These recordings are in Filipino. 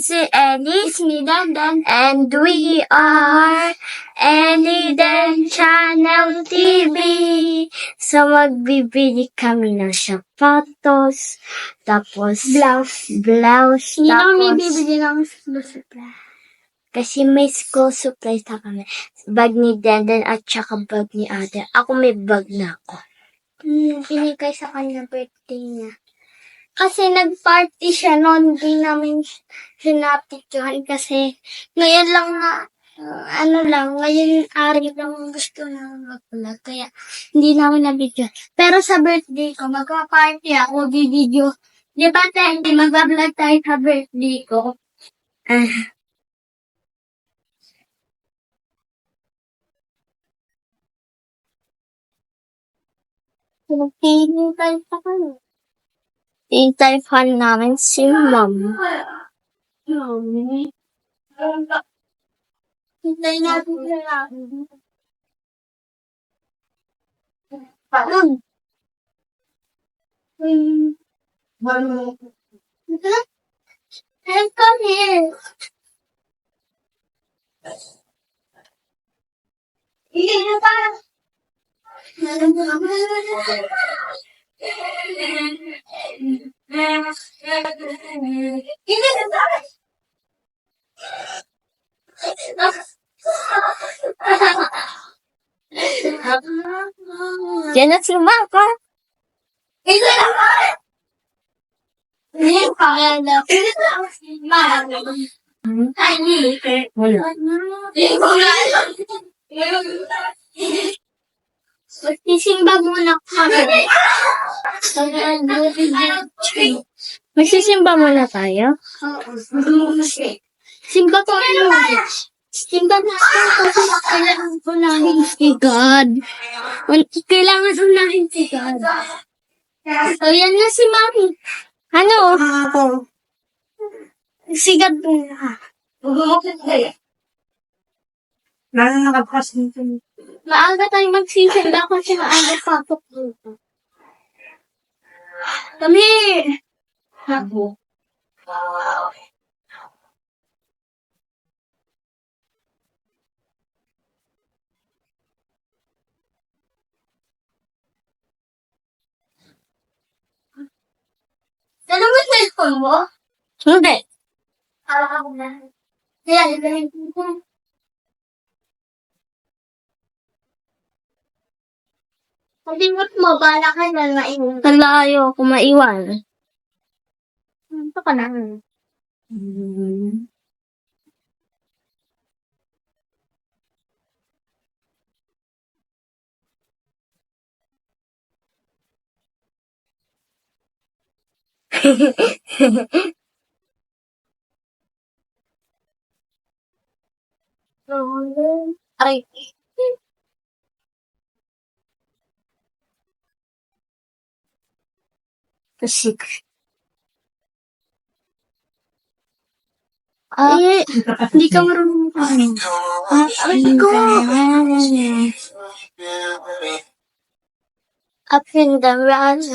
si Ellie, ni Dandan, and we are Ellie Dan Channel TV. So, magbibili kami ng sapatos, tapos blouse, Hindi tapos kami bibili ng supply. kasi may school supplies na kami. Bag ni Dandan at saka bag ni Ate. Ako may bag na ako. Binigay sa kanya birthday niya. Kasi nag-party siya noon, di namin sinapicturean kasi ngayon lang na, ngayon ari lang gusto na mag-vlog. Kaya hindi namin na-video. Pero sa birthday ko, magpa-party ako, di-video. Di ba tayo, hindi mag-vlog tayo sa birthday ko? Hinihintay pa kayo. Hintay fan namin si Mom. Mami. Hintay natin sila. Paano? Hey, come here. Hindi pa. Yan na si Maka. Magsisimba muna kami. Magsisimba muna tayo? Simba ko Simba natin kasi kailangan unahin si God. Kailangan unahin si God. So, yan na si Mami. Ano? Si God na. Nakakapas nito. Maaga tayo magsisimba kasi maaga papok dito. Kami! Ako. Ano mo cellphone mo? Hindi. Kala ko na. Kaya, ibalin ko. Pagdingot mo, bala ka na maingon. Kalayo ako maiwan. Ito ka na. Aray. Kasi. Hindi ka marunong ano. Aray ko. Up in the rise.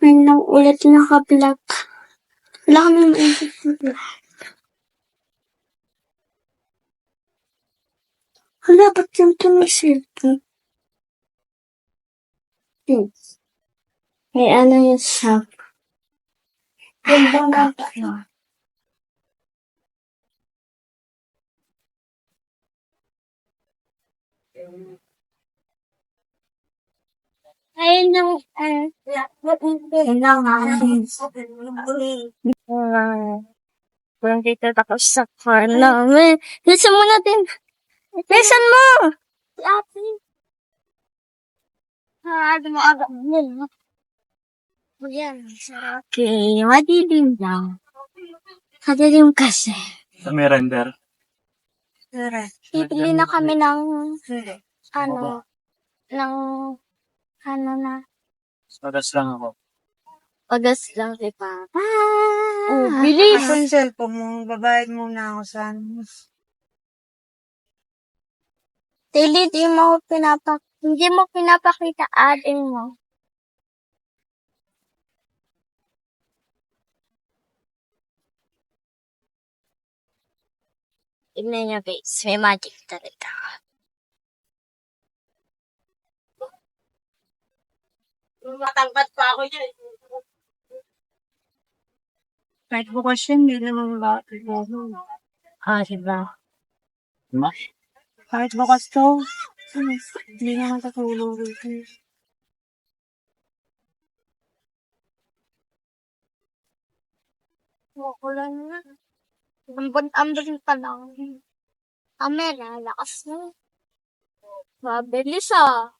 May nang ulit naka-vlog. Wala kami maisip na vlog. Wala, ba't yung tumisil ko? May ano yung shop. Yung bang ayun yung, Parang dito ako sa car namin. Listen mo natin. Listen mo! si ate. Dumaga mo. Yan, sarap. Okay, madilim lang. Madilim kasi. Sa may render. Bibili na kami ng, na, Sagas lang ako. Agas lang si Papa. oh, bilis. Yung cellphone mo, babayad muna ako sa ano. Daily, di mo ako Hindi mo pinapakita atin mo. Tignan niyo guys, may magic talaga. Matangkad pa ako dyan. Kahit bukas yun, hindi naman bakit. Diba? Mas? Kahit bukas to, hindi naman katulog. Wala na. Ambon pa lang. Camera, lakas na. Mabilis ah.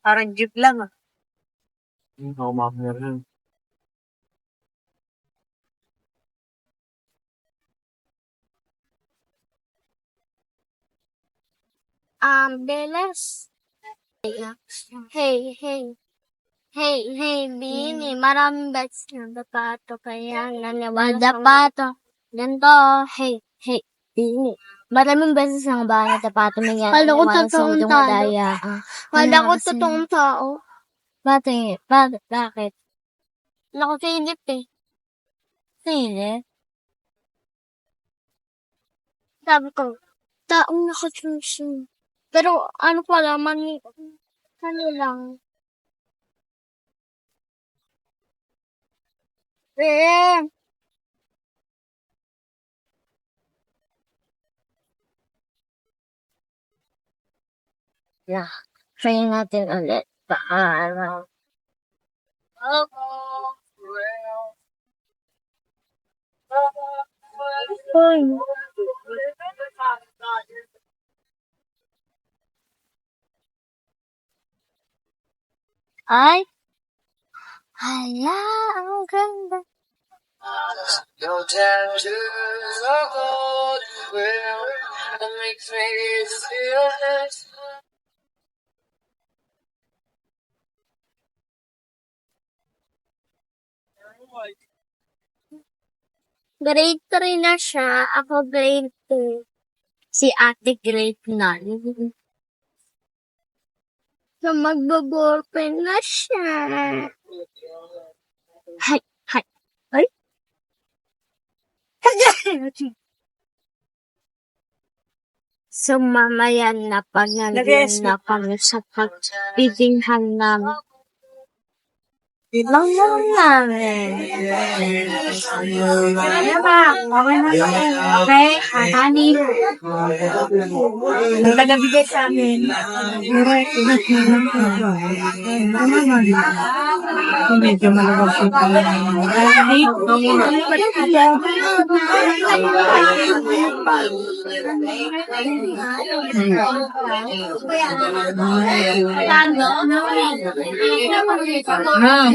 Parang jeep lang ah. Ako makameran. Bilis. Hey, hey. Hey, Bini. Maraming bets na dapato. Kaya naniwala dapato. Ganto. Hey, Bini. Maraming beses nang ba na tapato may yan. Kala ko Iwanan sa totoong udong tao. madaya. Kala ko totoong tao. Bakit? Bakit? Kala ko silip eh. Sili? Sabi ko, taong nakasunsun. Pero ano pala, ano lang. Try natin ulit. Paano? Ay! Hala, ang ganda. Your tattoos are gold, will and makes me feel it. Grade 3 na siya. Ako grade 2. Si ate grade 9. So, magbo-ballpen na siya. Hay! Ay! So, mamaya na pag nandiyan na kami sa pagbibinghan namin. Lang namin. Okay? Honey. Ang tagabigay sa amin. Medyo malabag po kami.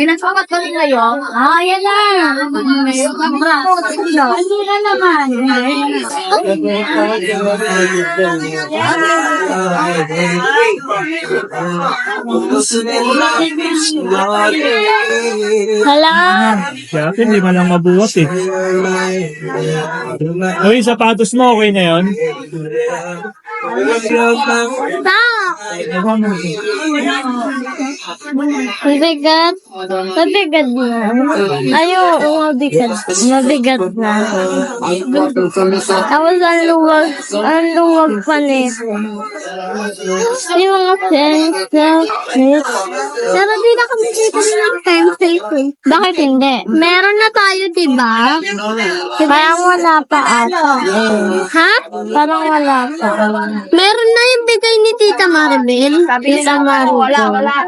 Ginagawa ko rin ngayon. Yan na. Ano na naman? Hala. Kaya hindi man lang mabuhat eh. Uy, sapatos mo, okay na yun? Mabigat. Mabigat na. Ayaw, mabigat. Mabigat na. Tapos ang luwag pa nito. Yung mga friends. Pero di na kami dito ng template. Bakit hindi? Meron na tayo, diba? Parang wala pa ata. Ha? Parang wala pa. Meron na yung bigay ni Tita Maribel. Tita Maribel. Wala.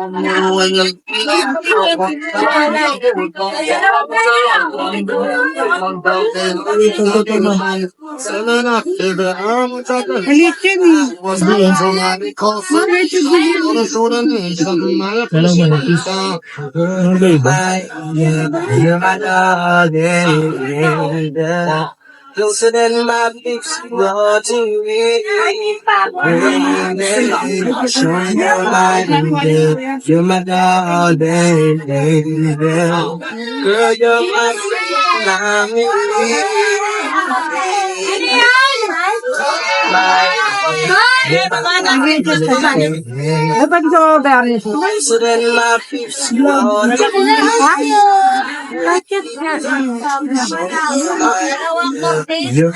Walang manipis. Ano ba iba? Closer than my lips are to me. Showing your light and day. You're my darling, baby. Girl, you're my Ay, pag sa berry. So then my peeps go. You're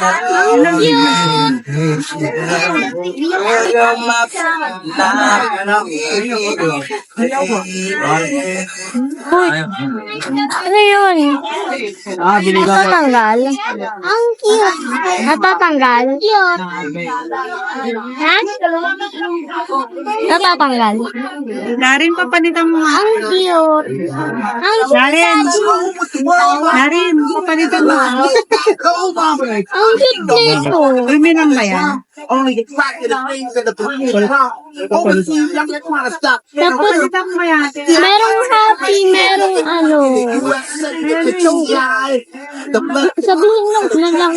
Ano yun? Natatanggal? Ang cute. Natatanggal? Cute. Ha? Natatanggal? Narin, papalitan mo nga. Ang cute. Ang Narin. Narin, papalitan mo nga. Ang cute nito. Rumi lang ba yan? only get cracked in the things and the brains and overseas, y'all just trying to stop. Tapos, Papalitan mo yan. merong happy, merong ano. The blood. Sabihin lang na lang.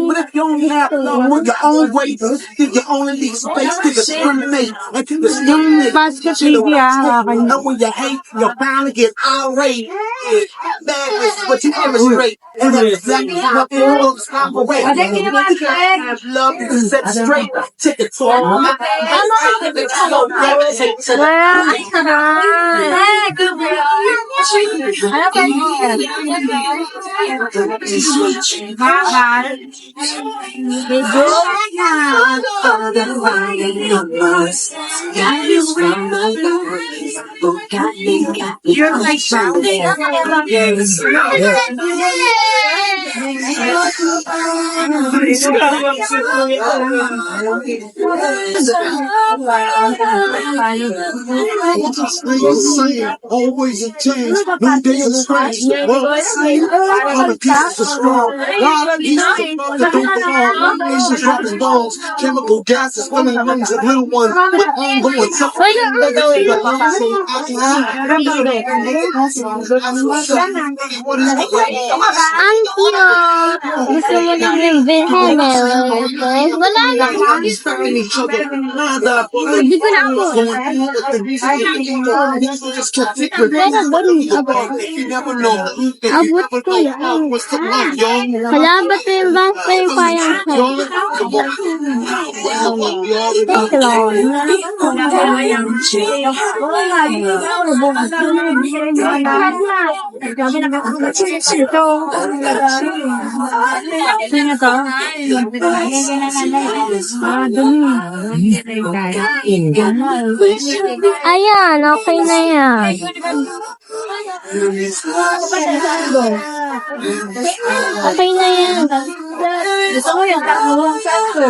But if you only have with your own weight, then you only need space to discriminate and to discriminate. Basket lady, hawakan niyo. And when you hate, you finally get irate. Madness is what you illustrate. And that's exactly how it looks. I'm away. Have love to set straight. Take it to a You're like always a change, no day is strange. All the pieces are strong. God, at least the don't belong. Nations dropping bombs, chemical gases, swimming lungs of little ones. With ongoing Ang cute. Gusto mo nang rin wala na. Hindi ko na ako. Abot ko yan. Wala ba ito yung bank pa yung payang Thank Sino to? Ayan, okay na yan. Okay na yan. Gusto ko yung tatlong sakto.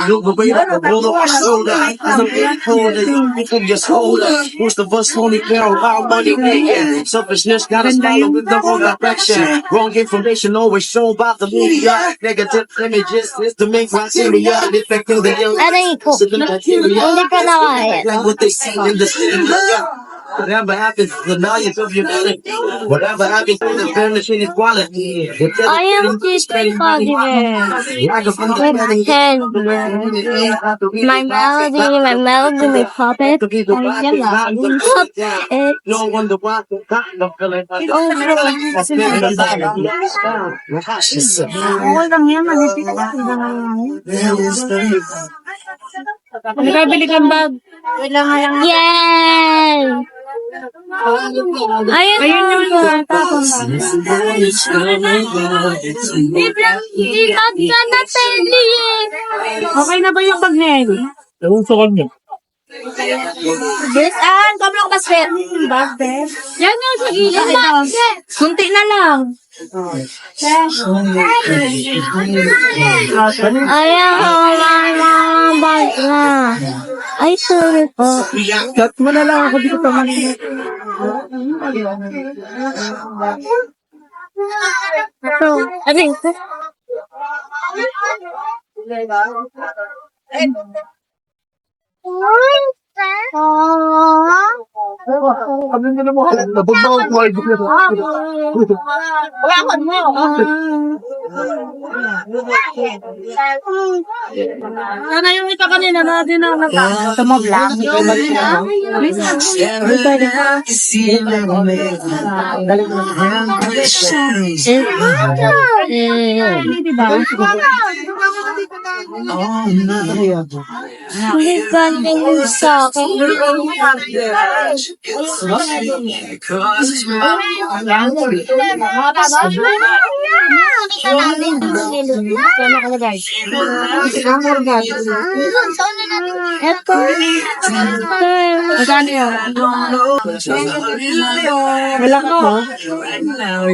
Look, the way that the roll up shoulder, just hold up. Most of us only care about money making. Selfishness got us following the wrong direction. Wrong information always shown by the media. Negative images is the main criteria. Defecting the young. Aray ko. Hindi ka na kaya. Like what they see in the media. Whatever happens to the values of humanity, whatever happens to the fairness and equality, I am teaching Father. My melody, my puppet. No wonder why the cotton of feeling Oo lang yan, manipit ka. Nagkabili kang bag. Yay! Ayun yung tapos. Di bag ka na, Telly eh. Okay na ba yung bag na yan? Ewan sa kanya. Yes, kami lang basket. Bag, Ben? Yan yung sa gilid. Kunti na lang. Ayan, mga bag na. Ay, sorry po. Cut mo na lang ako dito sa maliit. Ito, abing. Ano na mo? Labog na ako ay Sana yung ito kanina natin na Ito mo vlog. Hindi galing sa akin. Ito. Magkano yun? Wala ko.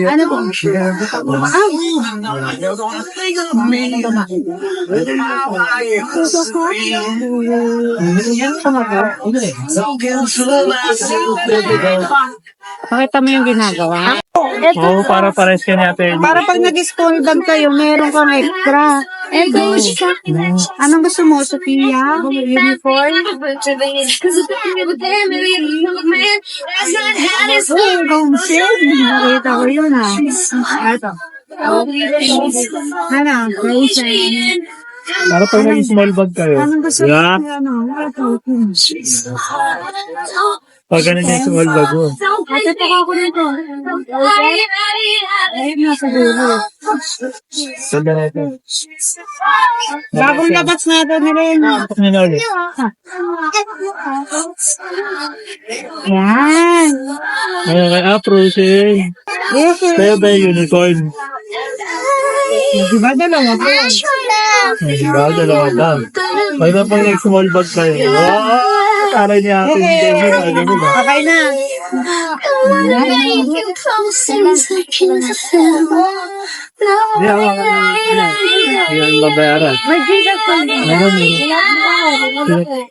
Ano po? Pakita mo yung ginagawa. Oo, para pares ka natin. Para pag nag-school bag kayo, meron kang extra. Anong gusto mo, Sophia? Uniform? Nakita ko yun ha. Ito. Ano? Para pag nag-small bag kayo. Anong gusto mo? Yeah. Ano? Pag ganun yung small bag mo. Ate, paka ako nito. Ayun na sa dulo. Sanda natin. Bagong labas na ito ni Rena. Tapos nyo na ulit. Yan. Ano kay Frozen. Kaya ba yung unicorn? Diba dalawa ko? Diba? Dalawa ba? Pag na pag nag-small bag kayo. Taray niya atin. Okay na. Hindi ako hindi ang babayaran. May Jesus pa. Meron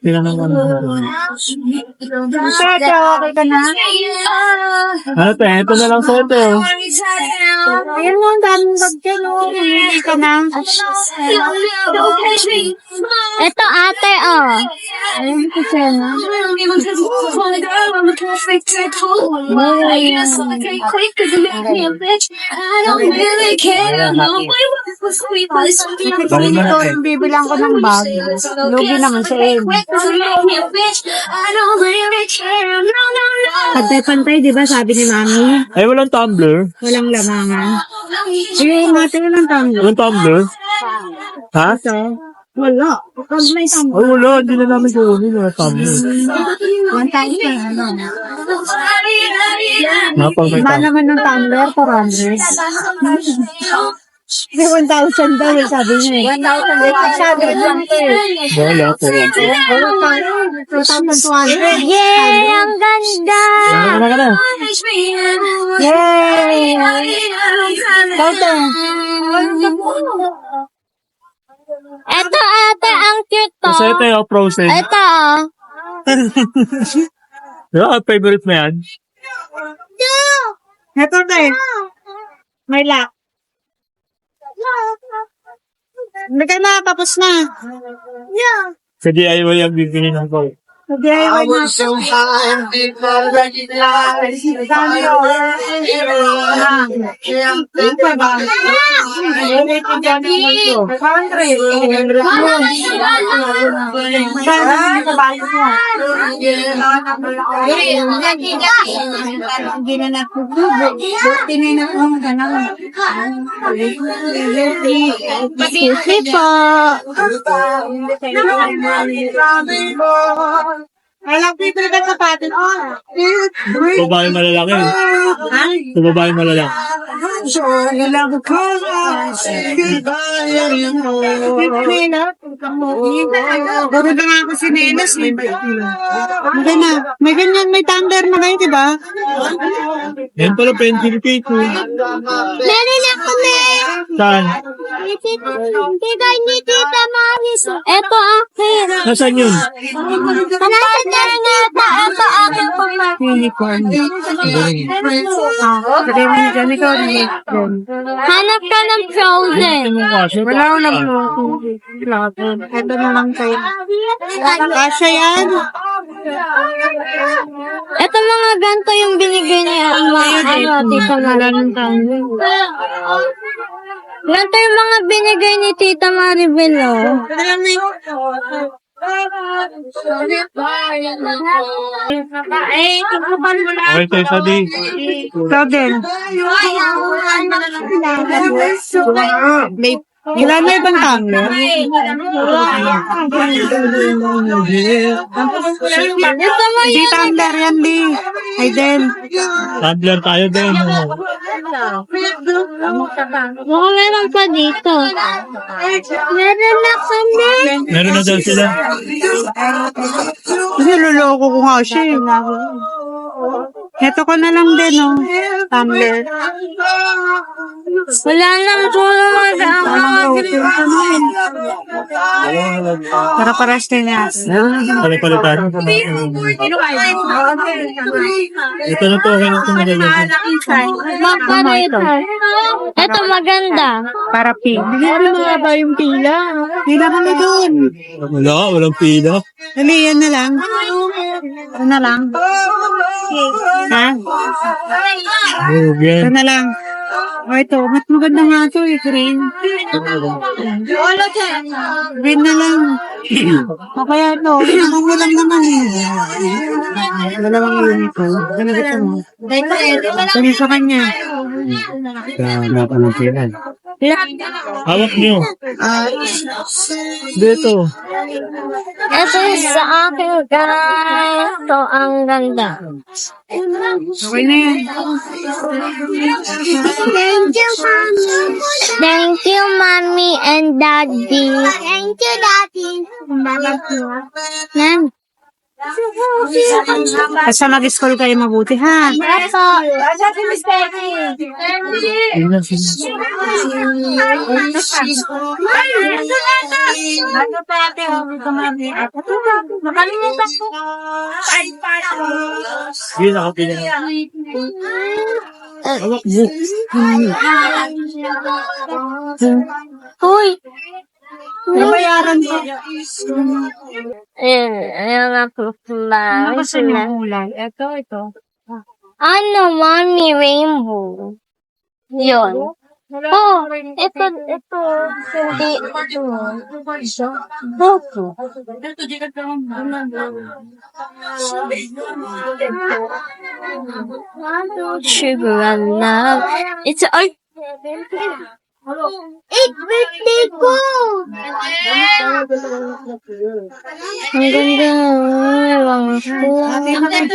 Sila naman. Tata, okay ka na? Ano te? Ito na lang sa ito. Ayan mo, ang daming bag dyan, oh. Hindi ka na. Ito ate, oh. Ayun ko siya na. Balik mo na Ito, te. yung bibilang ko ng bag. Lugi naman sa Ed. Pantay-pantay, di ba, sabi ni Mami? Ay, walang tumbler. Walang lamangan. Ayun, natin walang tumbler. Walang tumbler? Ha? Wala. Pag may tumbler. Ay, wala. Hindi na namin kukunin. Wala tumbler. 1,000 na, ano. Napang may Iba tumbler. naman ng tumbler, 400. May 1,000 daw, eh, sabi niya. 1,000 eh. Sabi lang to eh. Wala po. 2,200. Yay! Ang ganda! Ano ka na? Yay! Toto. Ito ate, ang cute to. Kasi ito yung Frozen. Ito, oh. Yeah, favorite mo yan? Ito na eh. May lock. Bigay na, tapos na. Sa DIY ang bibili ng ko. DIY na. so high and did not recognize Hindi na nakukubo. Tinay na kung ganang. Excuse me po. Alam ko yung talaga sapatin. Babae malalaki. Sa babae malalaki. Garo na nga ako si Nenas. May ganyan, may thunder na kayo, diba? Yan pala pencil case. Meron ako na. Saan? Bigay ni Tita Maris. Ito akin. Nasaan yun? Nasa Ternita. Ito akin pamangkin. Unicorn. Lagay mo na dyan. Ikaw rin. Hanap ka ng frozen. Wala ko na ito na lang kayo. Kasha yan. Ito mga ganito yung binigay niya. Tita Maribel. Ganito yung mga binigay ni Tita Maribel, oh. Okay, tayo sa di. Ikaw din. Babe, wala na ibang tumbler? Di tumbler yan, di. Ay, din. Tumbler tayo din. Mukhang meron pa dito. Meron na kami. Meron na daw sila. Niloloko ko nga siya. Ito ko na lang din, oh. Tumbler. Wala nang tulong Para paras din yan. Palitan. Ito na to. Okay na ito magagawin. Magparitan. Ito maganda. Para pink. Hindi mo ba yung pila? Pila kami doon. Wala, walang pila. Dali, yan na lang. Yan na lang. Ha? Oh, Ito yan. na lang. O ito, mas maganda nga ito eh, green. Green na lang. O kaya ito, ito mo lang naman eh. Dalawang unicorn. Ano gusto mo? Sabi sa kanya. Hawak niyo. Dito. Ito yung sa akin, guys. Ito ang ganda. Okay na yan. Thank you, Mommy and Daddy. Thank you, Daddy. Nan. Basta mag-school kayo mabuti, ha? Ito. Yun, nakapila. Hawak mo. Hoy. Nabayaran ko. Ayan nga po. Ano gusto niyo kulay? Ito. Ano, Mommy? Rainbow. Yun. Oh, ito. Hindi. Opo. Sugar and love. It's a... birthday ko! Ang ganda. Ewan ko. It's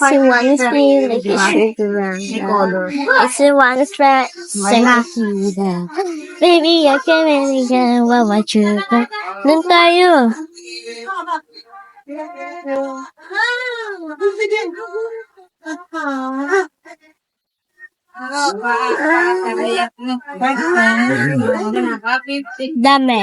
a one feel like a sugar and love. It's a one spread. Baby, I can't really get what my sugar. Doon tayo. Dami.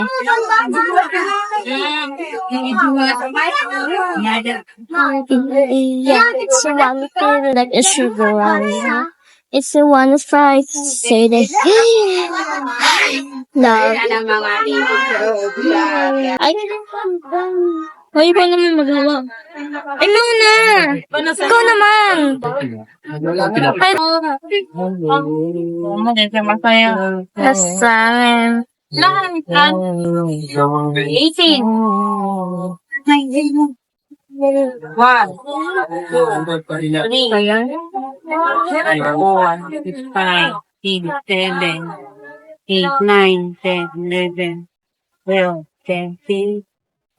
Yeah, it's one feel like a sugar rush. It's the one fry say that. Love. Ay, ikaw naman magawa. Ikaw na! Ikaw naman! Ay, kasamin.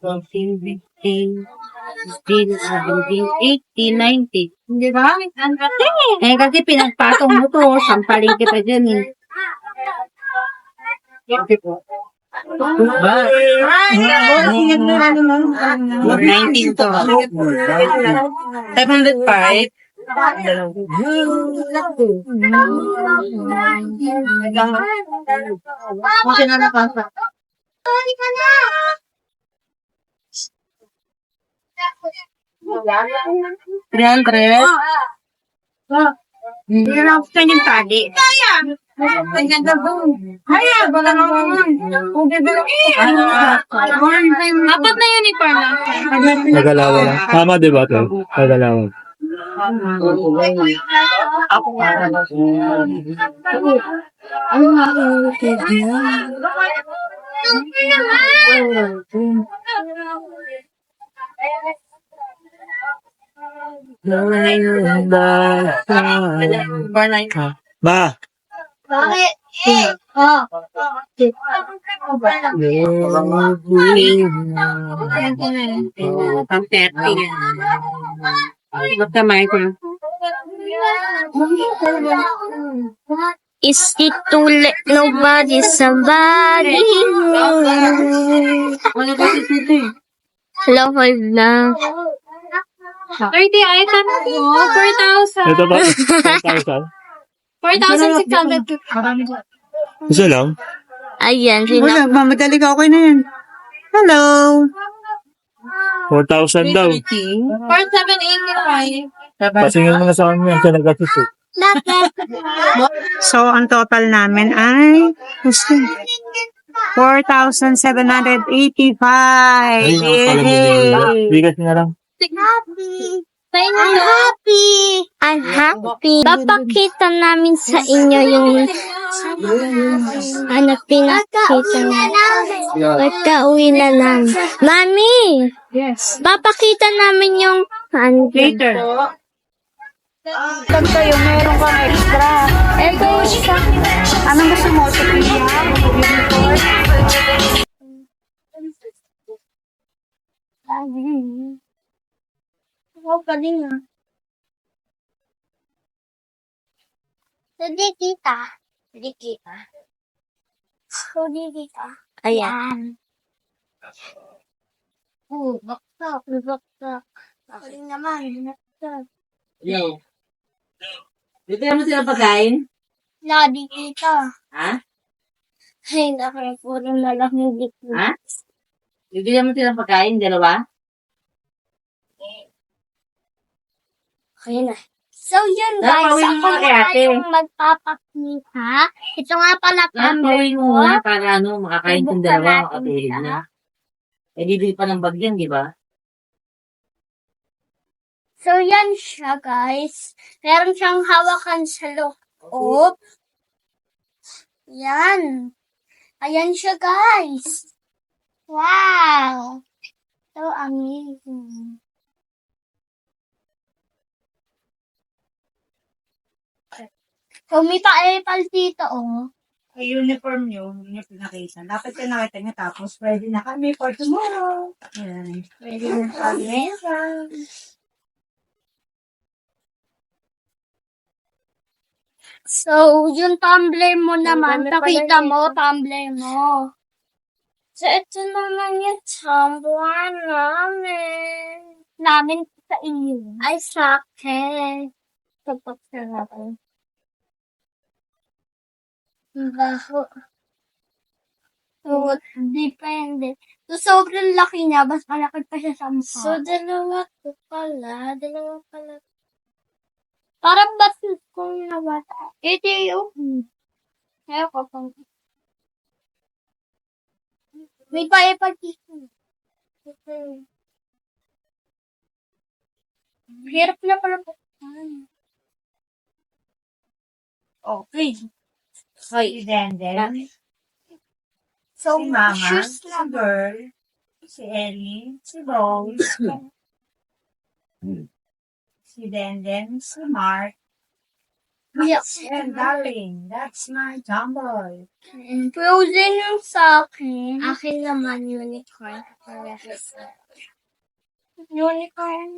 18. 90. Di ba? Eh, kasi pinagpatong mo to, sampaling kita dyan eh. Ba? 19 to. 705. Okay na nakasa. Sorry ka na! 300? Hindi na ako sa yung tali. Kaya! Ang ganda doon. Kaya! Wala naman. Kung bibili. Apat na uniform lang. Nagalawan lang. Tama, di ba, Tel? Nagalawan. Ako nga. Ma! Bakit? Ang 30. Magkamay ko. Is it too late? Nobody, somebody. Wala ba si Tito eh? Hello, hold na. 30 item mo? 4,000. Ito ba? 1,000? 4,600. Gusto lang? Ayan, Wala, mamadali ka. Okay na yan. Hello. 4,000 daw. 4,785. Pasingin mo na sa kanya. Siya nag-assist eh. So, ang total namin ay 4,785. Ay, Yay! bigas na lang. Happy. I'm happy. I'm happy. Papakita namin sa inyo yung pinakita namin. Pagka-uwi na lang. Mami! Yes. Papakita namin yung Later. Pag kayo, meron kang extra. Ito siya. Anong gusto mo? Sophia? Oh, galing ah. Hindi kita. Hindi kita. Hindi kita. Ayan. Baksak. Baksak. Galing naman. Baksak. Yo. Dito mo sila pagkain? Ladi kita. Ha? Ay, nakapuro na lang hindi ko. Ha? Bibigyan mo sila pagkain, dalawa? Okay na. So, yun Dapat guys. gawin Ako mo kay na ate. yung magpapakita. Ito nga pala Gawin mo ko. na para ano, makakain Bubuksan yung dalawa, natin makatulid siya. na. Eh, bibili pa ng bagyan, di ba? So, yan siya, guys. Meron siyang hawakan sa loob. Yan. Ayan siya, guys. Wow. So amazing. So, may pa-epal dito, oh. Ay, uniform nyo, hindi nyo pinakita. Dapat ka nakita nyo, tapos ready na kami for tomorrow. Yan. Pwede na kami. So, yung tumbler mo naman, pakita mo, tumbler mo. So, ito naman yung tumbler namin. Namin sa iyo. Ay, sa akin. Tapos na ako. Baho. So, depende. So, sobrang laki niya, mas malaki pa siya sa mukha. So, dalawa pala. Parang basit kong nabata. Ito yung... Kaya ko pang... May pa dito. Hirap na pala po. Okay. Si Denden, So, si Mama, shoes si lang. Girl, si Ellie, si Rose, si Denden, si Mark, Yes. and darling, that's my tomboy. Frozen yung sa akin. Akin naman unicorn. Unicorn.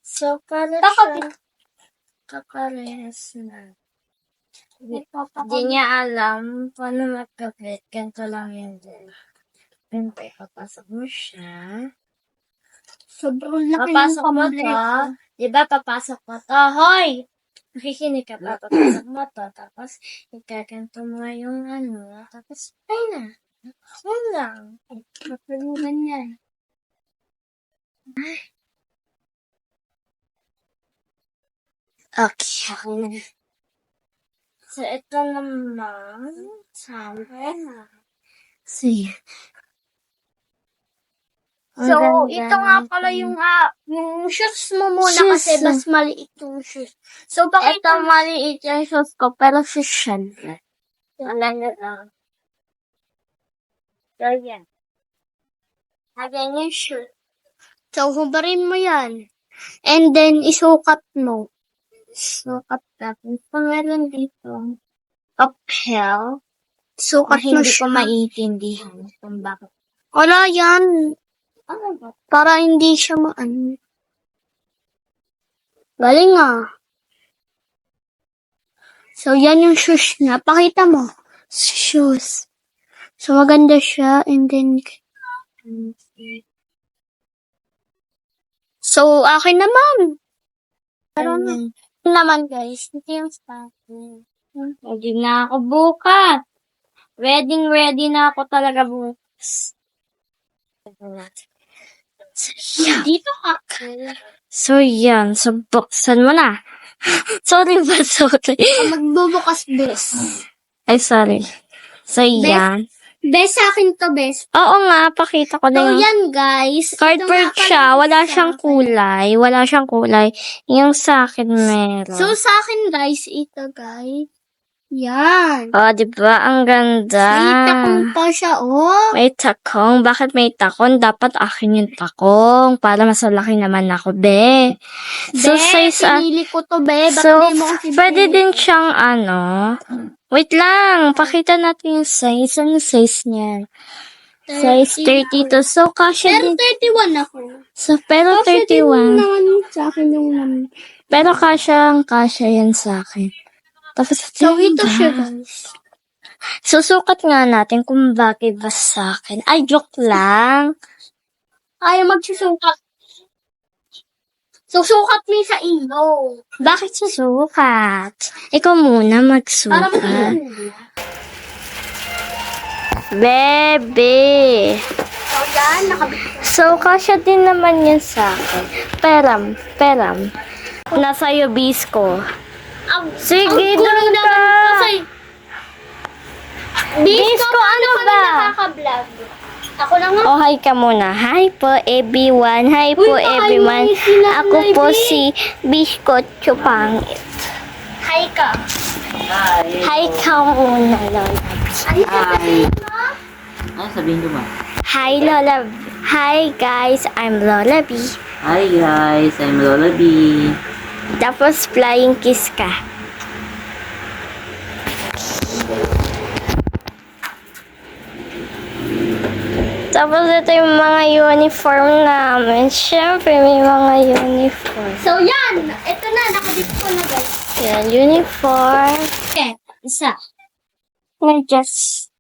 So, para siya kakarehas na. Hindi niya alam paano magkapit. Ganito lang yun din. Then, papasok mo siya. Sobrang laki ng Papasok mo to. pamilya. Diba, papasok mo to. Hoy! Nakikinig ka pa. Papasok mo to. Tapos, ikakanto mo yung ano. Tapos, ay na. Yan lang. Matulungan yan. Okay, okay na. So, ito naman. Sabi na. See. So, ito nga pala yung shoes mo muna Shoes. kasi mas maliit yung shoes. So, bakit Ito maliit yung shoes ko, pero shoes siya. Wala na lang. So, yan. Hagan yung shoes. So, hubarin mo yan. And then, isukat mo. Sukat tapos. Pangalan dito. Uphill. Sukat mo Hindi ko siya. maiintindihan kung bakit. Wala yan. Ano ba? Para hindi siya maan. Galing ah. So, yan yung shoes niya. Pakita mo. Shoes. So, maganda siya. And then, so, akin naman. Pero naman guys, ito yung sa akin. Ready na ako bukas. Ready na ako talaga bukas. Dito ka. So, yan. So, buksan mo na. Sorry. Magbubukas, bes. Ay, sorry. So, yan. Bes, sa akin to, bes. Oo nga, pakita ko So, na yung yan guys. cardboard Ito nga siya. pala Wala sa siyang akin. kulay. Wala siyang kulay. Yung sa akin meron. So, sa akin guys, ito guys. Yan. Oh, diba? Ang ganda. May takong pa siya, oh. May takong. Bakit may takong? Dapat akin yung takong. Para mas malaki naman ako, be. So, Be, size, pinili ko to, be. Ba't so, hindi mo kasi pwede pinili? din siyang wait lang. Pakita natin yung size. Ano size niya? Size 32. So, kasya Pero din. 31 ako. So, pero Kasi din 31. naman sa akin yung naman. Pero kasya yan sa akin. Tapos, So, ito siya, guys. susukat nga natin kung bakit ba sa akin. Ay, joke lang. Ayaw magsusukat. Susukat mo yung sa iyo. Bakit susukat? Ikaw muna Para magsukat. magsusukat. Bebe. So, yan. Nakabit. So, kasya din naman yan sa akin. Peram. Nasa iyo, Bisco. Sige, Ang doon kulang ka. naman kasi. Bisco, ano kami ba? nakaka-vlog? Ako lang nga. Oh, hi ka muna. Hi po, everyone. Hi po, Uy, baka everyone. may sinabi, Ako po baby. si Bisco Chupang. Hi ka. Hi ka muna, Lola. Ano sasabihin mo? Ano sabihin ko ba? Hi, Lola. Hi, guys. I'm Lola B. Hi guys, I'm Lola B. Tapos, flying kiss ka. Tapos, ito yung mga uniform namin. Siyempre, may mga uniform. So, yan. Ito na. Nakabit ko na, guys. Yan, uniform. Okay. Isa. May just